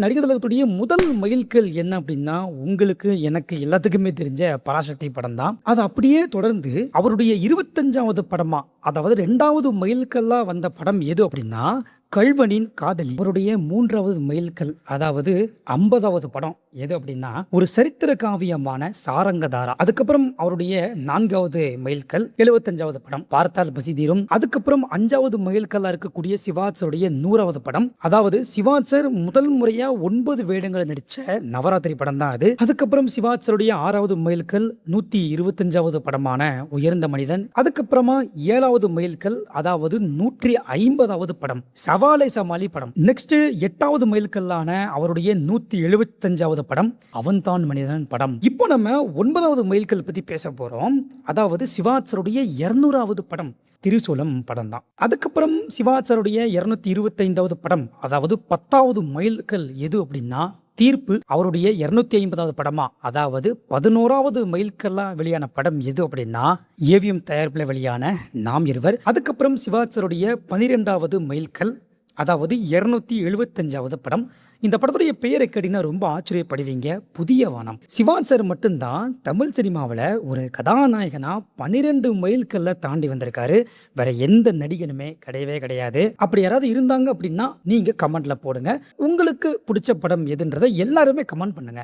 நடிகர் திலகத்துடைய முதல் மைல்கல் என்ன அப்படின்னா, உங்களுக்கு, எனக்கு எல்லாத்துக்குமே தெரிஞ்ச பராசக்தி படம் தான். அது அப்படியே தொடர்ந்து அவருடைய 25வது படமா, அதாவது 2வது மைல்கல்லா வந்த படம் எது அப்படின்னா, கள்வனின் காதலி. அவருடைய 3வது மைல்கல், அதாவது 50வது படம் எது அப்படின்னா, ஒரு சரித்திர காவியமான சாரங்கதாரா. அதுக்கப்புறம் அவருடைய 4வது மைல்கல் 75வது படம் பார்த்தால் பசி தீரும். அதுக்கப்புறம் 5வது மைல்கல்லா இருக்கக்கூடிய சிவாசருடைய 100வது படம். அதாவது சிவாசர் முதல் முறையா 9 வேடங்களை நடிச்ச நவராத்திரி படம் தான் அது. அதுக்கப்புறம் சிவாசருடைய 6வது மைல்கல் 125வது படமான உயர்ந்த மனிதன். அதுக்கப்புறமா 7வது மைல்கல், அதாவது 150வது படம் சவாலை சமாளி படம். நெக்ஸ்ட் 8வது மைல்கல்லான அவருடைய 175வது படம் அவன்தான் மனிதன் படம். இப்போ நம்ம 9வது மைல்கல் பத்தி பேச போறோம். அதாவது சிவாசருடைய 200வது படம் திரிசூலம் படம் தான். அதுக்கப்புறம் சிவாசருடைய 225வது படம், அதாவது 10வது மைல்கல் எது அப்படின்னா தீர்ப்பு. அவருடைய 250வது படமா, அதாவது 11வது மைல்கல்லா வெளியான படம் எது அப்படின்னா ஏவிஎம் தயாரிப்பில் வெளியான நாம் இருவர். அதுக்கப்புறம் சிவாசருடைய 12வது மைல்கல், அதாவது 275வது படம். இந்த படத்துடைய பெயரை கேட்டீங்கன்னா ரொம்ப ஆச்சரியப்படுவீங்க, புதிய வானம். சிவாசர் மட்டும்தான் தமிழ் சினிமாவில் ஒரு கதாநாயகனா 12 மைல்கல்ல தாண்டி வந்திருக்காரு. வேற எந்த நடிகனுமே கிடையவே கிடையாது. அப்படி யாராவது இருந்தாங்க அப்படின்னா நீங்க கமெண்ட்ல போடுங்க. உங்களுக்கு பிடிச்ச படம் எதுன்றதை எல்லாருமே கமெண்ட் பண்ணுங்க.